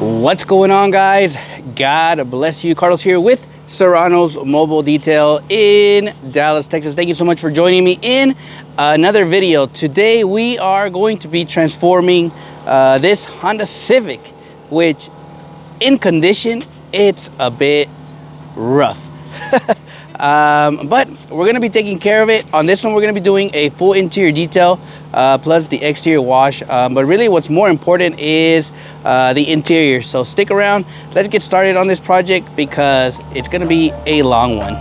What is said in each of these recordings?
What's going on, guys? God bless you. Carlos here with Serranos Mobile Detail in Dallas, Texas. Thank you so much for joining me in another video. Today we are going to be transforming this Honda Civic, which in condition it's a bit rough. But we're going to be taking care of it. On this one, we're going to be doing a full interior detail plus the exterior wash. But really what's more important is the interior. So stick around. Let's get started on this project because it's going to be a long one.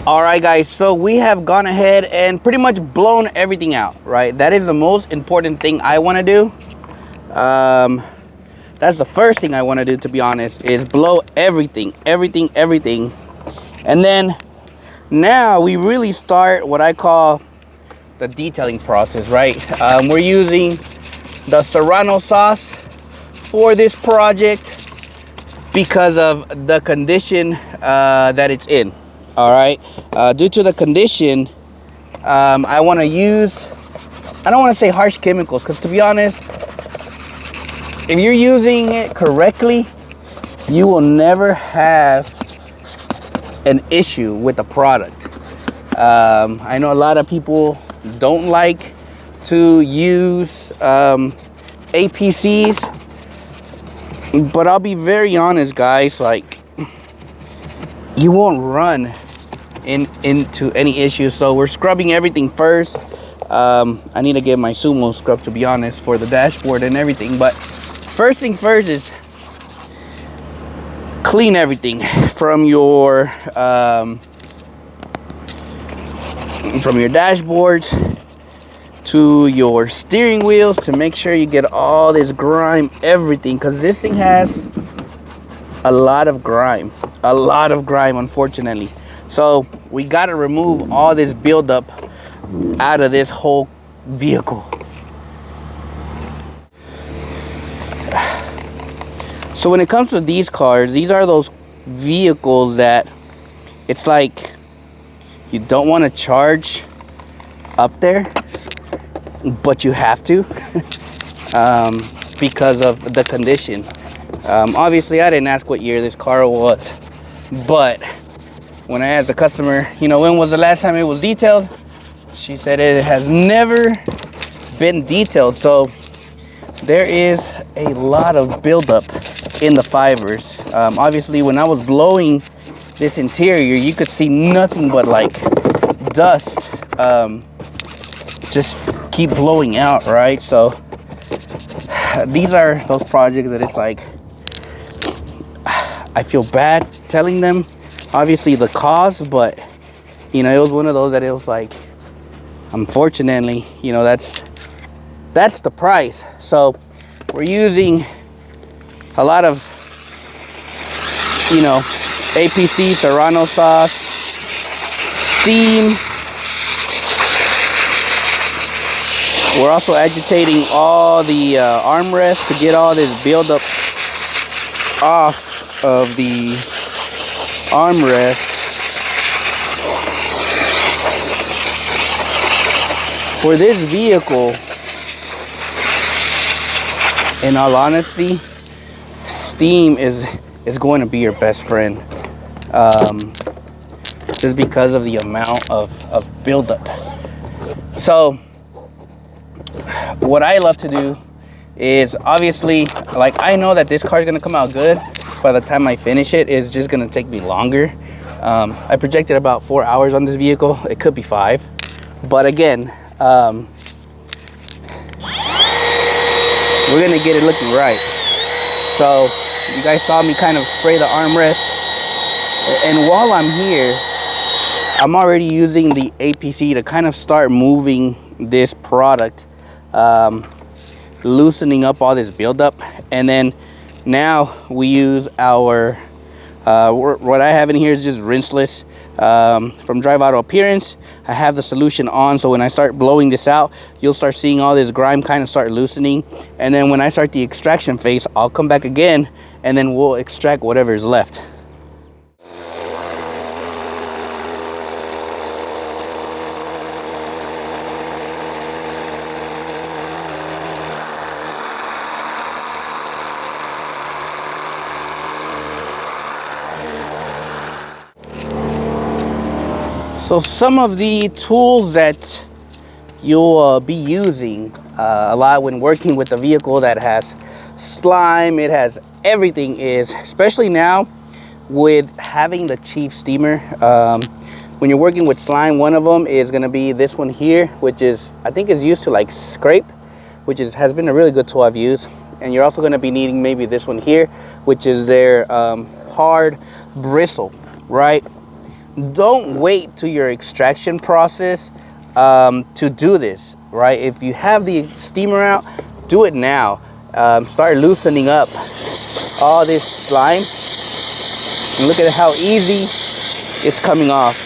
All right, guys, so we have gone ahead and pretty much blown everything out, right? That is the most important thing I want to do. That's the first thing I want to do, to be honest, is blow everything. And then now we really start what I call the detailing process, right? We're using the Serrano sauce for this project because of the condition that it's in. All right, due to the condition, I want to use, I don't want to say harsh chemicals, because to be honest, if you're using it correctly, you will never have an issue with the product. I know a lot of people don't like to use APCs, but I'll be very honest, guys, like, you won't run into any issues. So we're scrubbing everything first. I need to get my Sumo scrub, to be honest, for the dashboard and everything. But first thing first is clean everything from your dashboards to your steering wheels, to make sure you get all this grime, everything, because this thing has a lot of grime, unfortunately. So we got to remove all this buildup out of this whole vehicle. So when it comes to these cars, these are those vehicles that it's like you don't want to charge up there, but you have to because of the condition. Obviously, I didn't ask what year this car was, but when I asked the customer, you know, when was the last time it was detailed, she said it has never been detailed. So there is a lot of buildup in the fibers. Obviously, when I was blowing this interior, you could see nothing but like dust just keep blowing out, right? So these are those projects that it's like, I feel bad telling them, obviously, the cause, but you know, it was one of those that it was like, unfortunately, you know, that's the price. So we're using a lot of, you know, APC, Serrano sauce, steam. We're also agitating all the armrests to get all this buildup off of the armrest. For this vehicle, in all honesty, steam is going to be your best friend, just because of the amount of buildup. So what I love to do is, obviously, like, I know that this car is going to come out good. By the time I finish it, it's just going to take me longer. I projected about 4 hours on this vehicle. It could be 5. But again, we're gonna get it looking right. So you guys saw me kind of spray the armrest, and while I'm here, I'm already using the APC to kind of start moving this product, loosening up all this buildup. And then now we use our what I have in here is just rinseless from Drive Auto Appearance. I have the solution on, so when I start blowing this out, you'll start seeing all this grime kind of start loosening. And then when I start the extraction phase, I'll come back again, and then we'll extract whatever is left. So some of the tools that you'll be using a lot when working with a vehicle that has slime, it has everything, is especially now with having the Chief steamer. When you're working with slime, one of them is going to be this one here, which is, I think, is used to like scrape, which has been a really good tool I've used. And you're also going to be needing maybe this one here, which is their hard bristle, right? Don't wait to your extraction process to do this, right? If you have the steamer out, do it now. Start loosening up all this slime, and look at how easy it's coming off.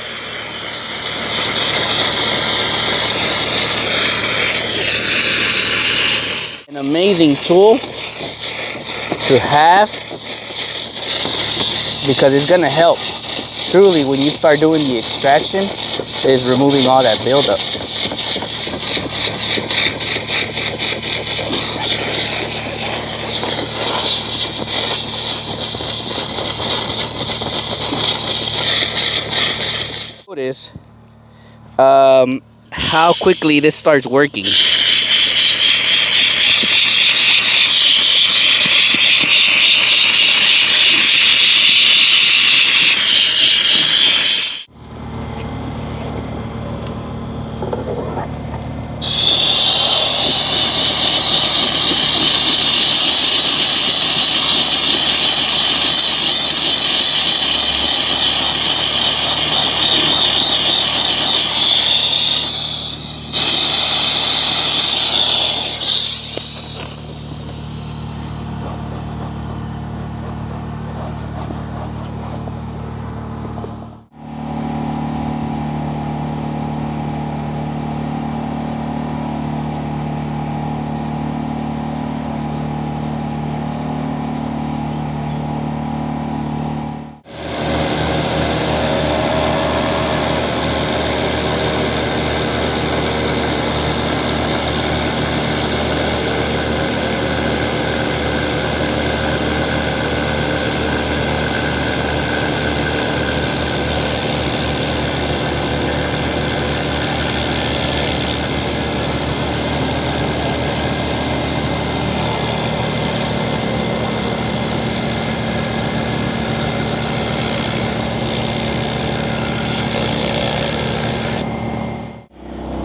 An amazing tool to have, because it's gonna help truly when you start doing the extraction, is removing all that buildup. Notice how quickly this starts working.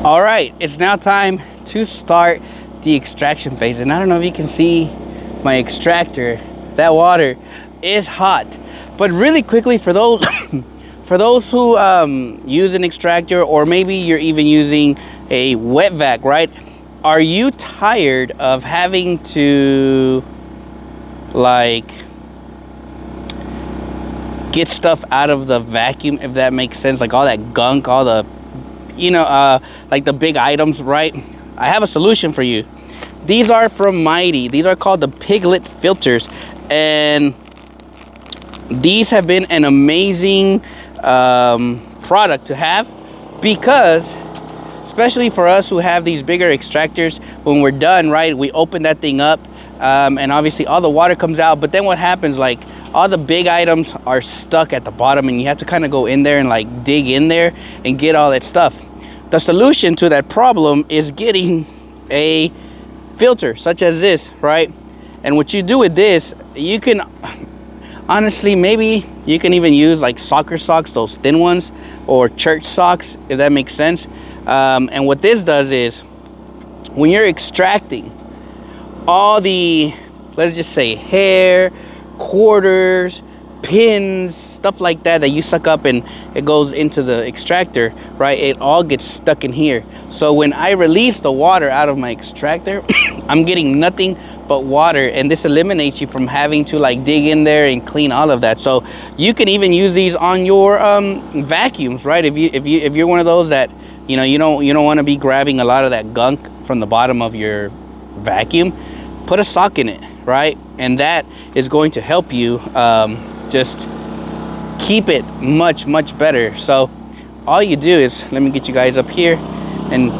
All right, it's now time to start the extraction phase. And I don't know if you can see my extractor. That water is hot. But really quickly, for those for those who use an extractor, or maybe you're even using a wet vac, right? Are you tired of having to like get stuff out of the vacuum, if that makes sense? Like all that gunk, all the, you know, like the big items, right? I have a solution for you. These are from Mighty. These are called the Piglet filters, and these have been an amazing product to have, because especially for us who have these bigger extractors, when we're done, right, we open that thing up, and obviously all the water comes out, but then what happens, like all the big items are stuck at the bottom, and you have to kind of go in there and like dig in there and get all that stuff. The solution to that problem is getting a filter such as this, right? And what you do with this, you can honestly, maybe you can even use like soccer socks, those thin ones, or church socks, if that makes sense. And what this does is, when you're extracting all the, let's just say, hair, quarters, pins, stuff like that you suck up and it goes into the extractor, right? It all gets stuck in here. So when I release the water out of my extractor, I'm getting nothing but water, and this eliminates you from having to like dig in there and clean all of that. So you can even use these on your vacuums, right? If you're one of those that, you know, you don't want to be grabbing a lot of that gunk from the bottom of your vacuum, put a sock in it, right? And that is going to help you just keep it much better. So all you do is, let me get you guys up here, and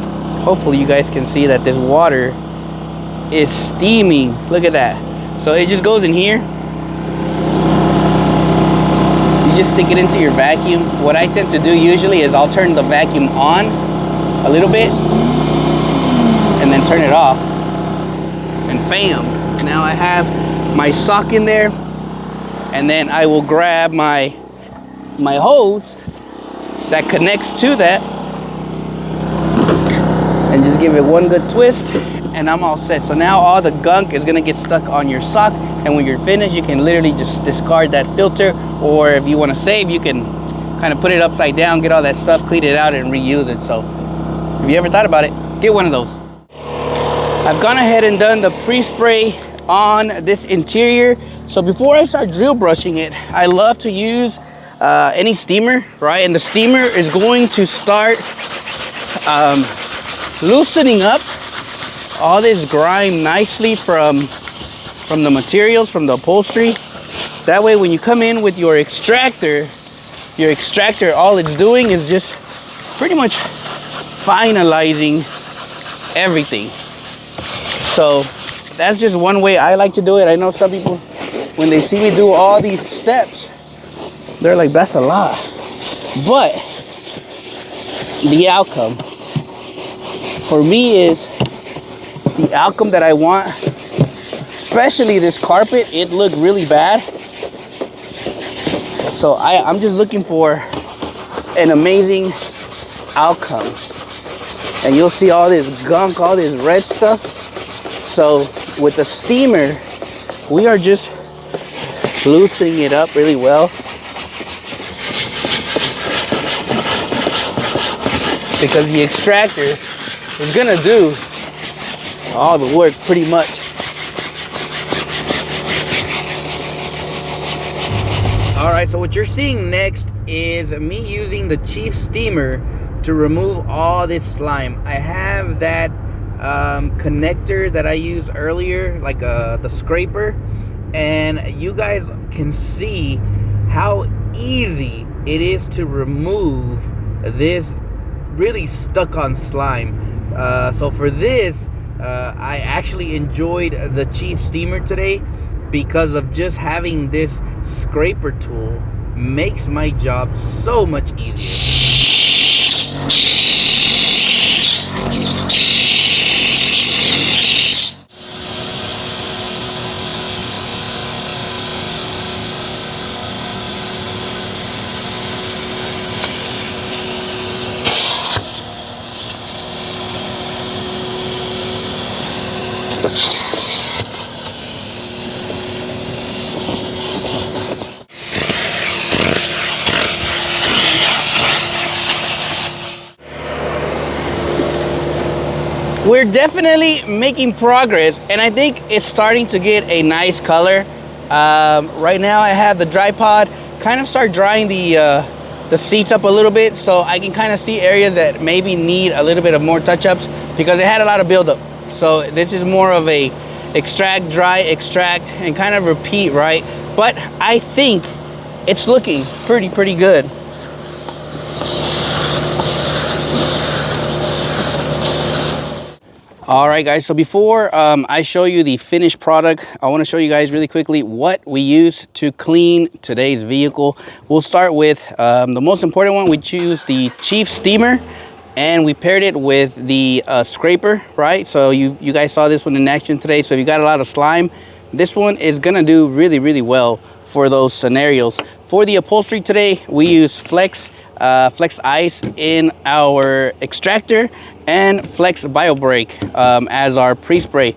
hopefully you guys can see that this water is steaming. Look at that. So it just goes in here. You just stick it into your vacuum. What I tend to do usually is I'll turn the vacuum on a little bit and then turn it off, and bam, now I have my sock in there. And then I will grab my hose that connects to that and just give it one good twist, and I'm all set. So now all the gunk is gonna get stuck on your sock, and when you're finished, you can literally just discard that filter, or if you want to save, you can kind of put it upside down, get all that stuff, clean it out, and reuse it. So if you ever thought about it, get one of those. I've gone ahead and done the pre-spray on this interior. So before I start drill brushing it, I love to use any steamer, right? And the steamer is going to start loosening up all this grime nicely from the materials, from the upholstery. That way when you come in with your extractor, all it's doing is just pretty much finalizing everything. So that's just one way I like to do it. I know some people, when they see me do all these steps, they're like, that's a lot. But the outcome for me is the outcome that I want. Especially this carpet, it looked really bad. So I'm just looking for an amazing outcome. And you'll see all this gunk, all this red stuff. So with the steamer, we are just loosening it up really well, because the extractor is gonna do all the work pretty much. All right, so what you're seeing next is me using the Chief steamer to remove all this slime. I have that connector that I used earlier, like the scraper, and you guys can see how easy it is to remove this really stuck on slime. So for this, I actually enjoyed the Chief steamer today, because of just having this scraper tool makes my job so much easier. We're definitely making progress, and I think it's starting to get a nice color. Right now I have the dry pod kind of start drying the seats up a little bit, so I can kind of see areas that maybe need a little bit of more touch-ups, because it had a lot of buildup. So this is more of a extract, dry, extract, and kind of repeat, right? But I think it's looking pretty good. All right, guys, so before I show you the finished product, I want to show you guys really quickly what we use to clean today's vehicle. We'll start with the most important one. We choose the Chief steamer, and we paired it with the scraper, right? So you guys saw this one in action today. So if you got a lot of slime, this one is gonna do really well for those scenarios. For the upholstery today, we use Flex Flex Ice in our extractor, and Flex Bio Brake as our pre-spray.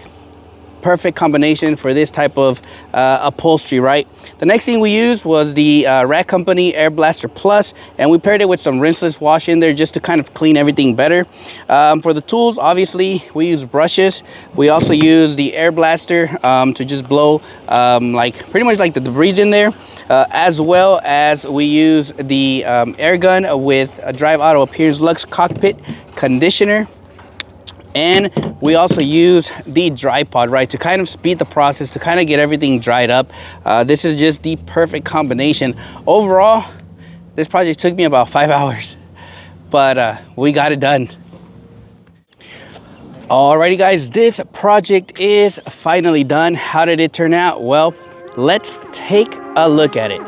Perfect combination for this type of upholstery, right? The next thing we used was the Rat Company Air Blaster Plus, and we paired it with some rinseless wash in there just to kind of clean everything better. For the tools, obviously we use brushes. We also use the Air Blaster to just blow like pretty much like the debris in there, as well as we use the air gun with a Drive Auto Appearance Lux Cockpit Conditioner. And we also use the dry pod, right, to kind of speed the process, to kind of get everything dried up. This is just the perfect combination. Overall, this project took me about 5 hours, but we got it done. Alrighty guys, this project is finally done. How did it turn out? Well, let's take a look at it.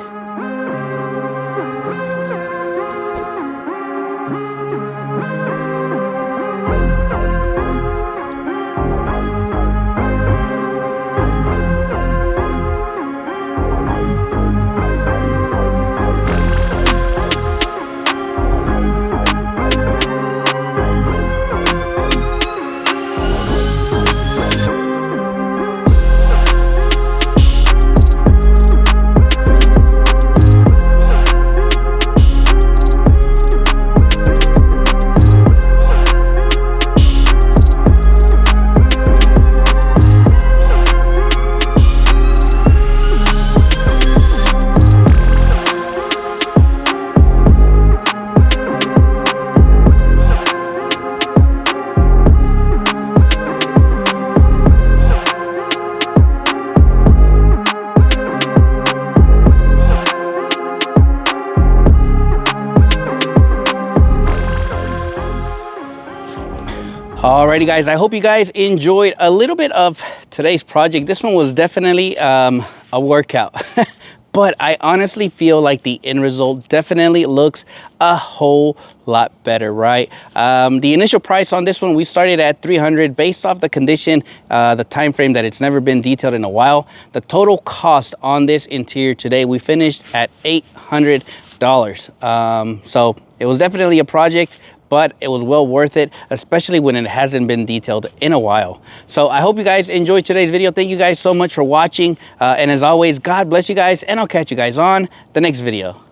Alrighty guys, I hope you guys enjoyed a little bit of today's project. This one was definitely a workout, but I honestly feel like the end result definitely looks a whole lot better, right? The initial price on this one, we started at $300 based off the condition, the time frame that it's never been detailed in a while. The total cost on this interior today, we finished at $800. So it was definitely a project, but it was well worth it, especially when it hasn't been detailed in a while. So I hope you guys enjoyed today's video. Thank you guys so much for watching. And as always, God bless you guys, and I'll catch you guys on the next video.